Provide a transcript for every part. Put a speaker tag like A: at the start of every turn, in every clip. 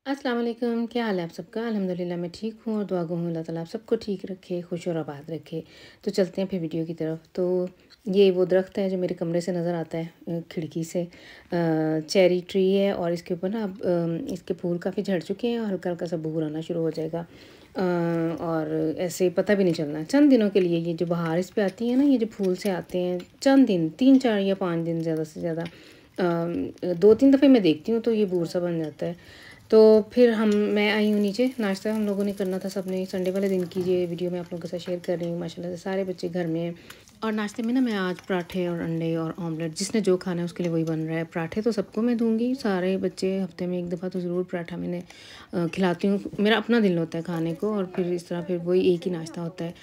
A: अस्सलाम वालेकुम, क्या हाल है आप सबका? अल्हम्दुलिल्लाह मैं ठीक हूँ और दुआ गो हूँ अल्लाह ताला आप सबको ठीक रखे, खुश और आबाद रखे। तो चलते हैं फिर वीडियो की तरफ। तो ये वो दरख्त है जो मेरे कमरे से नज़र आता है खिड़की से। चेरी ट्री है और इसके ऊपर ना अब इसके फूल काफ़ी झड़ चुके हैं और हल्का-हल्का सा बूर आना शुरू हो जाएगा। और ऐसे पता भी नहीं चलना, चंद दिनों के लिए ये जो बहार इस पे आती है ना, ये जो फूल से आते हैं चंद दिन, 3, 4 या 5 दिन ज़्यादा से ज़्यादा। 2-3 दफ़े मैं देखती हूँ तो ये बूर सा बन जाता है। तो फिर मैं आई हूँ नीचे, नाश्ता हम लोगों ने करना था सबने, संडे वाले दिन की ये वीडियो मैं आप लोगों के साथ शेयर कर रही हूँ। माशाल्लाह से सारे बच्चे घर में हैं और नाश्ते में ना मैं आज पराठे और अंडे और ऑमलेट, जिसने जो खाना है उसके लिए वही बन रहा है। पराठे तो सबको मैं दूँगी, सारे बच्चे हफ्ते में 1 दफ़ा तो ज़रूर पराठा मैंने खिलाती हूँ। मेरा अपना दिल होता है खाने को और फिर इस तरह फिर वही एक ही नाश्ता होता है।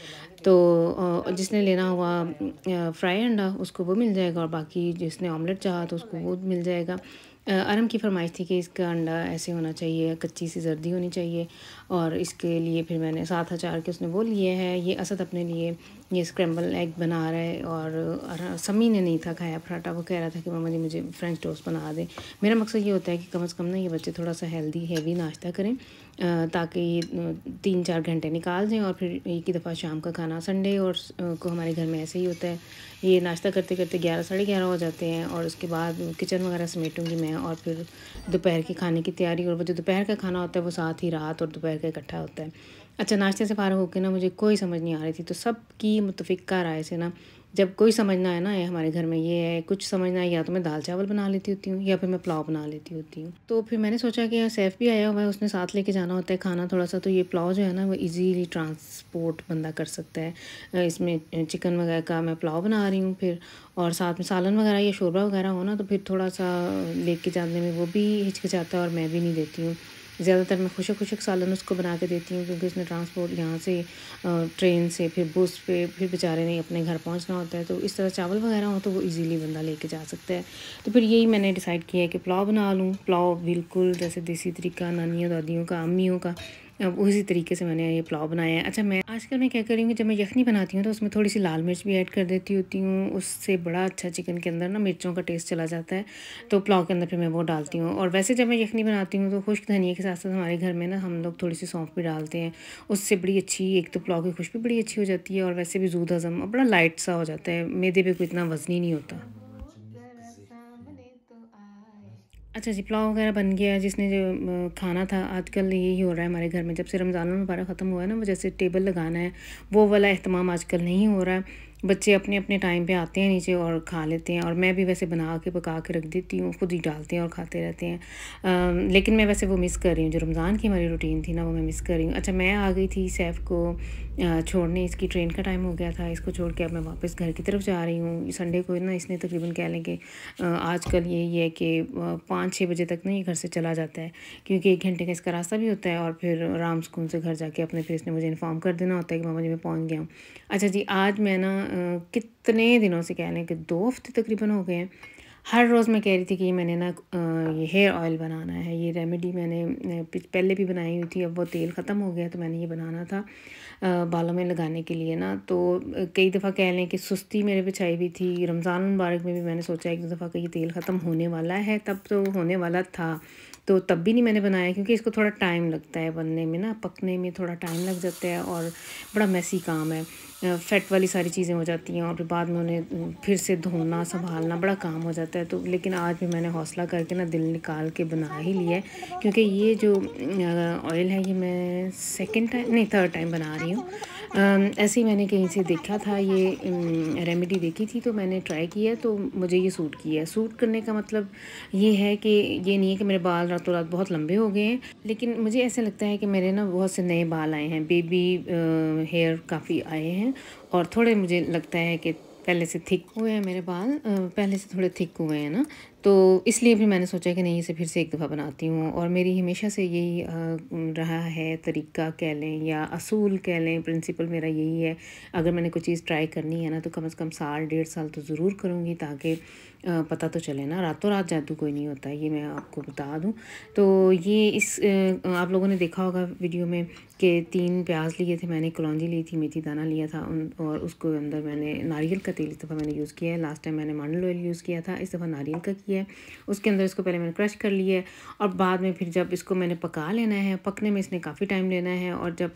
A: तो जिसने लेना हुआ फ्राई अंडा उसको वो मिल जाएगा और बाकी जिसने ऑमलेट चाहा तो उसको वो मिल जाएगा। अरम की फ़रमाइश थी कि इसका अंडा ऐसे होना चाहिए, कच्ची सी जर्दी होनी चाहिए और इसके लिए फिर मैंने साथ अचार के उसने वो लिए है। ये असद अपने लिए ये स्क्रैम्बल एग बना रहा है और समी ने नहीं था खाया पराठा, वो कह रहा था कि मम्मा जी मुझे फ्रेंच टोस्ट बना दें। मेरा मकसद ये होता है कि कम से कम ना ये बच्चे थोड़ा सा हेल्दी हैवी नाश्ता करें ताकि ये 3-4 घंटे निकाल दें और फिर एक ही दफ़ा शाम का खाना। संडे और को हमारे घर में ऐसे ही होता है, ये नाश्ता करते करते 11 साढ़े 11 हो जाते हैं और उसके बाद किचन वगैरह समेटूँगी मैं और फिर दोपहर के खाने की तैयारी। और वो जो दोपहर का खाना होता है वो साथ ही रात और दोपहर का इकट्ठा होता है। अच्छा, नाश्ते से फ़ारिग होके ना मुझे कोई समझ नहीं आ रही थी, तो सबकी मुत्तफ़िक़ा राय से ना जब कोई समझ ना आए ना ये हमारे घर में ये है, कुछ समझ ना आए, या तो मैं दाल चावल बना लेती होती हूँ या फिर मैं पुलाव बना लेती होती हूँ। तो फिर मैंने सोचा कि यार सैफ भी आया हुआ है, उसने साथ लेके जाना होता है खाना थोड़ा सा, तो ये पुलाव जो है ना वो ईज़िली ट्रांसपोर्ट बंदा कर सकता है। इसमें चिकन वगैरह का मैं पुलाव बना रही हूँ फिर, और साथ में सालन वगैरह या शोरबा वगैरह हो ना तो फिर थोड़ा सा लेके जाने में वो भी हिचकिचाता है और मैं भी नहीं देती हूँ। ज़्यादातर मैं खुशक खुशक सालन उसको बना के देती हूँ क्योंकि उसने ट्रांसपोर्ट यहाँ से ट्रेन से फिर बस पे फिर बेचारे ने अपने घर पहुँचना होता है। तो इस तरह चावल वगैरह हो तो वो इजीली बंदा लेके जा सकता है। तो फिर यही मैंने डिसाइड किया है कि पुलाव बना लूँ। पुलाव बिल्कुल जैसे देसी तरीका नानियों दादियों का अम्मियों का, अब उसी तरीके से मैंने ये पुलाव बनाया है। अच्छा, मैं आजकल मैं क्या कर रही हूँ, जब मैं यखनी बनाती हूँ तो उसमें थोड़ी सी लाल मिर्च भी ऐड कर देती होती हूँ, उससे बड़ा अच्छा चिकन के अंदर ना मिर्चों का टेस्ट चला जाता है। तो पुलाव के अंदर फिर मैं वो डालती हूँ। और वैसे जब मैं यखनी बनाती हूँ तो खुश्क धनिया के साथ साथ हमारे घर में ना हम लोग थोड़ी सी सौंफ भी डालते हैं, उससे बड़ी अच्छी एक तो पुलाव की खुशबू बड़ी अच्छी हो जाती है और वैसे भी ज़ूद हज़म और बड़ा लाइट सा हो जाता है, मैदे पे कोई इतना वज़नी नहीं होता। अच्छा जी, पुलाव वगैरह बन गया। जिसने जो खाना था, आजकल यही हो रहा है हमारे घर में, जब से रमज़ान मुबारक ख़त्म हुआ है ना, वो जैसे टेबल लगाना है वो वाला एहतमाम आजकल नहीं हो रहा है। बच्चे अपने अपने टाइम पे आते हैं नीचे और खा लेते हैं और मैं भी वैसे बना के पका के रख देती हूँ, खुद ही डालते हैं और खाते रहते हैं। लेकिन मैं वैसे वो मिस कर रही हूँ, जो रमज़ान की हमारी रूटीन थी ना वो मैं मिस कर रही हूँ। अच्छा, मैं आ गई थी सैफ को छोड़ने, इसकी ट्रेन का टाइम हो गया था, इसको छोड़ के अब मैं वापस घर की तरफ जा रही हूँ। संडे को ना इसने तकरीबन कह लें कि आजकल यही है कि 5-6 बजे तक ना ये घर से चला जाता है, क्योंकि 1 घंटे का इसका रास्ता भी होता है और फिर आराम सुकून से घर जाके अपने फिर इसने मुझे इन्फॉर्म कर देना होता है कि मामा जी मैं पहुँच गया हूँ। अच्छा जी, आज मैं ना कितने दिनों से कह लें कि 2 हफ्ते तकरीबन हो गए हैं, हर रोज़ मैं कह रही थी कि ये मैंने ना ये हेयर ऑयल बनाना है। ये रेमेडी मैंने पहले भी बनाई हुई थी, अब वो तेल ख़त्म हो गया तो मैंने ये बनाना था बालों में लगाने के लिए ना। तो कई दफ़ा कह लें कि सुस्ती मेरे पे छाई हुई थी। रमज़ान मुबारक में भी मैंने सोचा एक दो दफ़ा कि ये तेल ख़त्म होने वाला है, तब तो होने वाला था, तो तब भी नहीं मैंने बनाया क्योंकि इसको थोड़ा टाइम लगता है बनने में ना, पकने में थोड़ा टाइम लग जाता है और बड़ा मैसी काम है। फ़ैट वाली सारी चीज़ें हो जाती हैं और फिर बाद में उन्हें फिर से धोना संभालना बड़ा काम हो जाता है। तो लेकिन आज भी मैंने हौसला करके ना दिल निकाल के बना ही लिया है, क्योंकि ये जो ऑयल है ये मैं सेकंड टाइम नहीं थर्ड टाइम बना रही हूँ। ऐसे ही मैंने कहीं से देखा था, ये रेमेडी देखी थी तो मैंने ट्राई किया तो मुझे ये सूट किया है। सूट करने का मतलब ये है कि ये नहीं है कि मेरे बाल रातों रात बहुत लंबे हो गए हैं, लेकिन मुझे ऐसा लगता है कि मेरे ना बहुत से नए बाल आए हैं, बेबी हेयर काफ़ी आए हैं और थोड़े मुझे लगता है कि पहले से थिक हुए हैं मेरे बाल, पहले से थोड़े थिक हुए हैं ना, तो इसलिए भी मैंने सोचा कि नहीं इसे फिर से एक दफ़ा बनाती हूँ। और मेरी हमेशा से यही रहा है तरीका कह लें या असूल कह लें, प्रिंसिपल मेरा यही है, अगर मैंने कोई चीज़ ट्राई करनी है ना तो कम से कम साल 1.5 साल तो ज़रूर करूँगी, ताकि पता तो चले ना, रातों रात जादू कोई नहीं होता, ये मैं आपको बता दूँ। तो ये आप लोगों ने देखा होगा वीडियो में कि 3 प्याज लिए थे मैंने, कलौंजी ली थी, मेथी दाना लिया था और उसको अंदर मैंने नारियल का तेल इस दफ़ा मैंने यूज़ किया है। लास्ट टाइम मैंने मांडल ऑयल यूज़ किया था, इस दफ़ा नारियल का किया किया है। उसके अंदर इसको पहले मैंने क्रश कर लिया है और बाद में फिर जब इसको मैंने पका लेना है, पकने में इसने काफ़ी टाइम लेना है और जब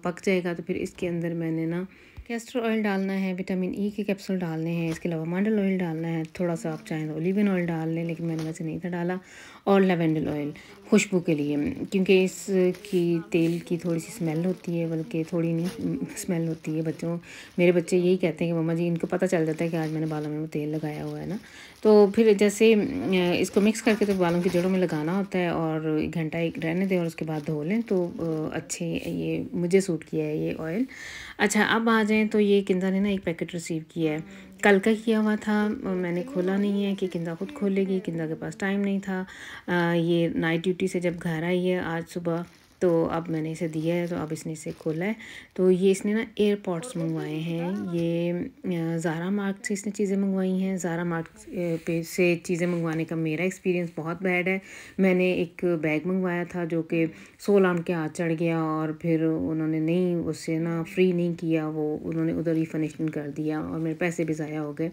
A: पक जाएगा तो फिर इसके अंदर मैंने ना कैस्टर ऑयल डालना है, विटामिन ई के कैप्सूल डालने हैं, इसके अलावा मंडल ऑयल डालना है, थोड़ा सा आप चाहें तो ओलिवन ऑयल डाल लें, लेकिन मैंने वैसे नहीं था डाला, और लेवेंडल ऑयल खुशबू के लिए, क्योंकि इसकी तेल की थोड़ी सी स्मेल होती है, बल्कि थोड़ी नहीं स्मेल होती है। मेरे बच्चे यही कहते हैं कि मम्मा जी इनको पता चल जाता है कि आज मैंने बालों में वो तेल लगाया हुआ है ना। तो फिर जैसे इसको मिक्स करके तो बालों की जड़ों में लगाना होता है और 1 घंटा रहने दें और उसके बाद धो लें तो अच्छे ये मुझे सूट किया है ये ऑयल। अच्छा, अब आ जाएँ तो ये किंदा ने ना एक पैकेट रिसीव किया है, कल का किया हुआ था, मैंने खोला नहीं है कि किंदा खुद खोलेगी, किंदा के पास टाइम नहीं था। ये नाइट ड्यूटी से जब घर आई है आज सुबह, तो अब मैंने इसे दिया है, तो अब इसने इसे खोला है। तो ये इसने ना एयरपॉड्स मंगवाए हैं, ये ज़ारा मार्ट से इसने चीज़ें मंगवाई हैं। ज़ारा मार्ट पे से चीज़ें मंगवाने का मेरा एक्सपीरियंस बहुत बैड है। मैंने एक बैग मंगवाया था जो कि 100 लाम के हाथ चढ़ गया और फिर उन्होंने नहीं उससे ना फ्री नहीं किया, वो उन्होंने उधर ही फिनिशिंग कर दिया और मेरे पैसे भी ज़ाया हो गए।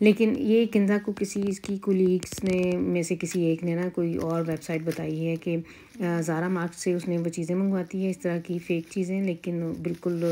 A: लेकिन ये किंदा को किसी इसकी कोलीग्स ने में से किसी एक ने ना कोई और वेबसाइट बताई है कि ज़ारा मार्ट से उसने वो चीज़ें मंगवाती है, इस तरह की फ़ेक चीज़ें, लेकिन बिल्कुल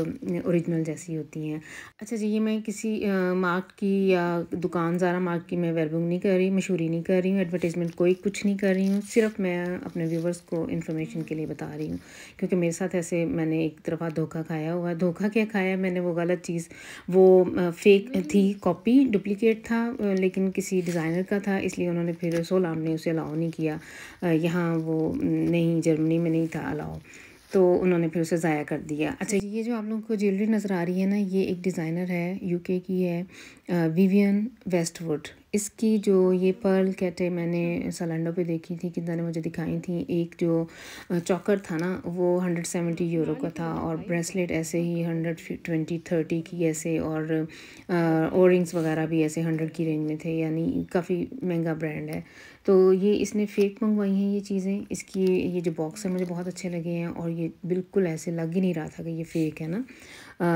A: ओरिजिनल जैसी होती हैं। अच्छा जी, ये मैं किसी मार्क की या दुकान ज़ारा मार्क की मैं वेयरबिंग नहीं कर रही, मशहूरी नहीं कर रही हूँ, एडवर्टाइजमेंट कोई कुछ नहीं कर रही हूँ, सिर्फ मैं अपने व्यूवर्स को इन्फॉर्मेशन के लिए बता रही हूँ, क्योंकि मेरे साथ ऐसे मैंने एक तरफा धोखा खाया हुआ है। धोखा क्या खाया मैंने, वो गलत चीज़, वो फ़ेक थी, कॉपी डुप्लीकेट था, लेकिन किसी डिज़ाइनर का था, इसलिए उन्होंने फिर सोलाम ने उसे अलाउ नहीं किया। यहाँ वो नहीं, जर्मनी में नहीं था अलाउ, तो उन्होंने फिर उसे ज़ाया कर दिया। अच्छा, ये जो आप लोगों को ज्वेलरी नज़र आ रही है ना, ये एक डिज़ाइनर है, यूके की है, विवियन वेस्टवुड। इसकी जो ये पर्ल कैट है मैंने सलेंडो पे देखी थी, किंदा ने मुझे दिखाई थी। एक जो चॉकर था ना वो 170 यूरो का था और ब्रेसलेट ऐसे ही 120-130 की ऐसे, और ओरिंग्स वगैरह भी ऐसे 100 की रेंज में थे, यानी काफ़ी महंगा ब्रांड है। तो ये इसने फ़ेक मंगवाई हैं ये चीज़ें। इसकी ये जो बॉक्स है मुझे बहुत अच्छे लगे हैं और ये बिल्कुल ऐसे लग ही नहीं रहा था कि ये फ़ेक है ना।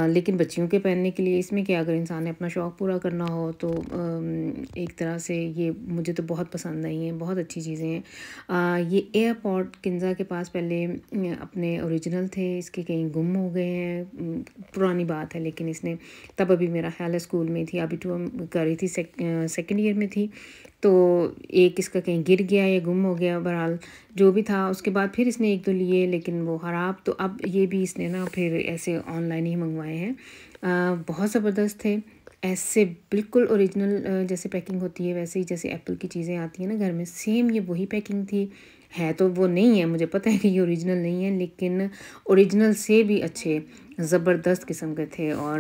A: लेकिन बच्चियों के पहनने के लिए इसमें क्या, अगर इंसान ने अपना शौक़ पूरा करना हो तो एक तरह से ये मुझे तो बहुत पसंद आई हैं, बहुत अच्छी चीज़ें हैं। ये एयरपॉड किंजा के पास पहले अपने ओरिजिनल थे, इसके कहीं गुम हो गए हैं, पुरानी बात है, लेकिन इसने तब अभी मेरा ख्याल है स्कूल में थी, अभी तो कर रही थी, सेकेंड ईयर में थी, तो एक इसका कहीं गिर गया या गुम हो गया, बहरहाल जो भी था। उसके बाद फिर इसने 1-2 लिए, लेकिन वो ख़राब, तो अब ये भी इसने ना फिर ऐसे ऑनलाइन ही मंगवाए हैं। बहुत ज़बरदस्त थे, ऐसे बिल्कुल ओरिजिनल जैसे पैकिंग होती है वैसे ही जैसे एप्पल की चीज़ें आती हैं ना घर में, सेम ये वही पैकिंग थी। है तो वो नहीं है, मुझे पता है कि ये ओरिजिनल नहीं है, लेकिन ओरिजिनल से भी अच्छे ज़बरदस्त किस्म के थे। और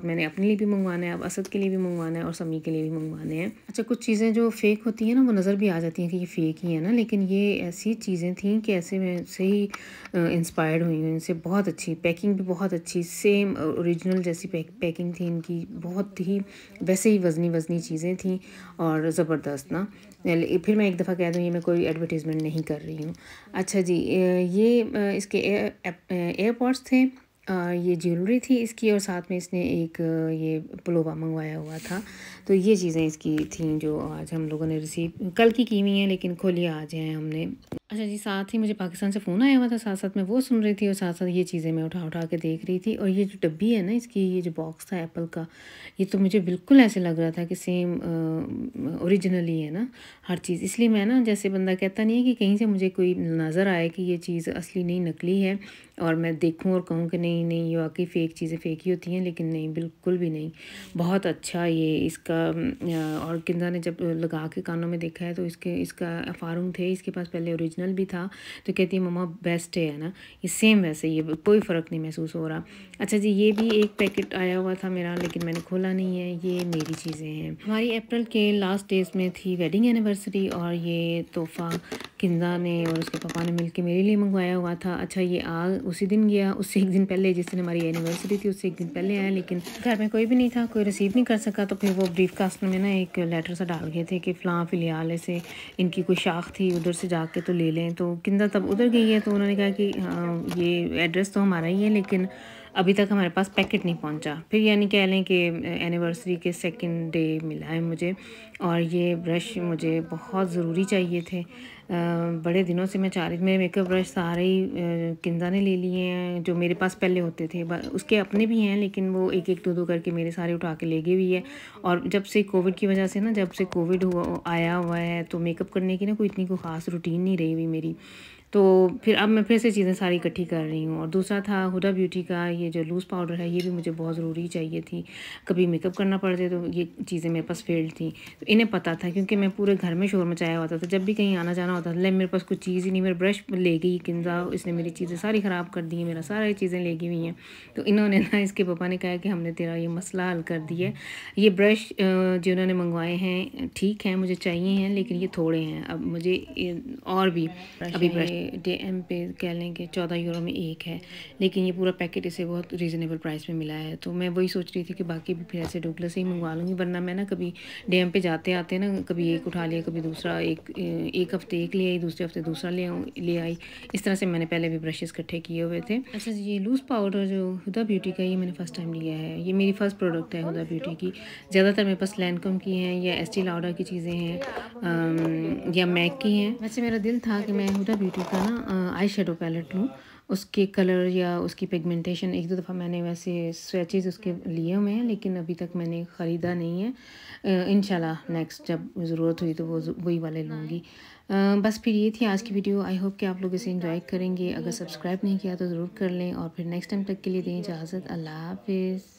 A: मैंने अपने लिए भी मंगवाना है, अब असद के लिए भी मंगवाना है और समी के लिए भी मंगवाने हैं। अच्छा, कुछ चीज़ें जो फ़ेक होती हैं ना वो नज़र भी आ जाती हैं कि ये फ़ेक ही है ना, लेकिन ये ऐसी चीज़ें थी कि ऐसे मैं से ही इंस्पायर्ड हुई हूँ इनसे। बहुत अच्छी पैकिंग भी, बहुत अच्छी, सेम ओरिजिनल जैसी पैकिंग थी इनकी, बहुत ही वैसे ही वज़नी चीज़ें थी और ज़बरदस्त ना। फिर मैं एक दफ़ा कह दूँ, ये मैं कोई एडवर्टाइजमेंट नहीं कर रही हूँ। अच्छा जी, ये इसके एयरपॉड्स थे, ये ज्वेलरी थी इसकी, और साथ में इसने एक ये पुलोवा मंगवाया हुआ था। तो ये चीज़ें इसकी थी जो आज हम लोगों ने रिसीव कल की हुई हैं, लेकिन खोली आज हैं हमने। अच्छा जी, साथ ही मुझे पाकिस्तान से फ़ोन आया हुआ था, साथ साथ मैं वो सुन रही थी और साथ साथ ये चीज़ें मैं उठा के देख रही थी। और ये जो डब्बी है ना इसकी, ये जो बॉक्स था एप्पल का, ये तो मुझे बिल्कुल ऐसे लग रहा था कि सेम ओरिजिनल ही है ना हर चीज़। इसलिए मैं ना, जैसे बंदा कहता नहीं है कि कहीं से मुझे कोई नज़र आए कि ये चीज़ असली नहीं नकली है, और मैं देखूं और कहूं कि नहीं नहीं ये वाकई फ़ेक चीज़ें फ़ेक ही होती हैं, लेकिन नहीं, बिल्कुल भी नहीं। बहुत अच्छा ये इसका। और किंदा ने जब लगा के कानों में देखा है तो इसका फारूम थे, इसके पास पहले ओरिजिनल भी था, तो कहती है मम्मा बेस्ट है ना, ये सेम वैसे, ये कोई फ़र्क नहीं महसूस हो रहा। अच्छा जी, ये भी एक पैकेट आया हुआ था मेरा, लेकिन मैंने खोला नहीं है। ये मेरी चीज़ें हैं। हमारी अप्रैल के लास्ट डेज में थी वेडिंग एनिवर्सरी, और ये तोहफ़ा किंदा ने और उसके पापा ने मिलके मेरे लिए मंगवाया हुआ था। अच्छा, ये उसी दिन गया, उससे एक दिन पहले, जिस दिन हमारी एनिवर्सरी थी उससे एक दिन पहले आया, लेकिन घर में कोई भी नहीं था, कोई रिसीव नहीं कर सका। तो फिर वो ब्रीफ कास्ट में ना एक लेटर सा डाल गए थे कि फ़लाँ फ़िलहाल से इनकी कोई शाख थी, उधर से जाके तो ले लें। तो किंदा तब उधर गई है, तो उन्होंने कहा कि हाँ, ये एड्रेस तो हमारा ही है, लेकिन अभी तक हमारे पास पैकेट नहीं पहुंचा। फिर यानी कह लें कि एनिवर्सरी के सेकंड डे मिला है मुझे, और ये ब्रश मुझे बहुत ज़रूरी चाहिए थे। बड़े दिनों से मैं चाह रही थी। मेरे मेकअप ब्रश सारे ही किंजा ने ले लिए हैं, जो मेरे पास पहले होते थे। उसके अपने भी हैं, लेकिन वो एक एक दो करके मेरे सारे उठा के ले गई हुई है। और जब से कोविड की वजह से ना, जब से कोविड आया हुआ है, तो मेकअप करने की ना कोई इतनी कोई ख़ास रूटीन नहीं रही हुई मेरी। तो फिर अब मैं फिर से चीज़ें सारी इकट्ठी कर रही हूँ। और दूसरा था हुडा ब्यूटी का ये जो लूज़ पाउडर है, ये भी मुझे बहुत ज़रूरी चाहिए थी। कभी मेकअप करना पड़ जाए तो ये चीज़ें मेरे पास फेल्ड थी। तो इन्हें पता था, क्योंकि मैं पूरे घर में शोर मचाया होता था। जब भी कहीं आना जाना होता था, ले मेरे पास कुछ चीज़ ही नहीं। मेरा ब्रश ले गई किंजा, इसने मेरी चीज़ें सारी ख़राब कर दी हैं, मेरा सारी चीज़ें ले गई हुई हैं। तो इन्होंने ना, इसके पापा ने कहा कि हमने तेरा ये मसला हल कर दिया है। ये ब्रश जो इन्होंने मंगवाए हैं ठीक हैं, मुझे चाहिए हैं, लेकिन ये थोड़े हैं। अब मुझे और भी अभी ब्रश DM पे कह लें कि 14 यूरो में एक है, लेकिन ये पूरा पैकेट इसे बहुत रीज़नेबल प्राइस में मिला है। तो मैं वही सोच रही थी कि बाकी भी फिर ऐसे डोगला से ही मंगवा लूँगी, वरना मैं ना कभी DM पे जाते आते ना, कभी एक उठा लिया, कभी दूसरा, एक हफ़्ते एक ले आई, दूसरे हफ़्ते दूसरा ले आई। इस तरह से मैंने पहले भी ब्रशेज़ इकट्ठे किए हुए थे। अच्छा जी, ये लूज़ पाउडर जो हुदा ब्यूटी का, ये मैंने फ़र्स्ट टाइम लिया है। ये मेरी फ़र्स्ट प्रोडक्ट है हुदा ब्यूटी की। ज़्यादातर मेरे पास लैनकम की हैं या एस्टी लाउडर की चीज़ें हैं, या मैक की हैं। वैसे मेरा दिल था कि मैं हुदा ब्यूटी का ना आई शेडो पैलेट लूँ। उसके कलर या उसकी पिगमेंटेशन, एक दो दफ़ा मैंने वैसे स्वेचेस उसके लिए हुए हैं, लेकिन अभी तक मैंने ख़रीदा नहीं है। इंशाल्लाह नेक्स्ट जब ज़रूरत हुई तो वही वाले लूँगी। बस फिर ये थी आज की वीडियो। आई होप कि आप लोग इसे एंजॉय करेंगे। अगर सब्सक्राइब नहीं किया तो ज़रूर कर लें, और फिर नेक्स्ट टाइम तक के लिए दें इजाज़त। अल्लाह हाफ़िज़।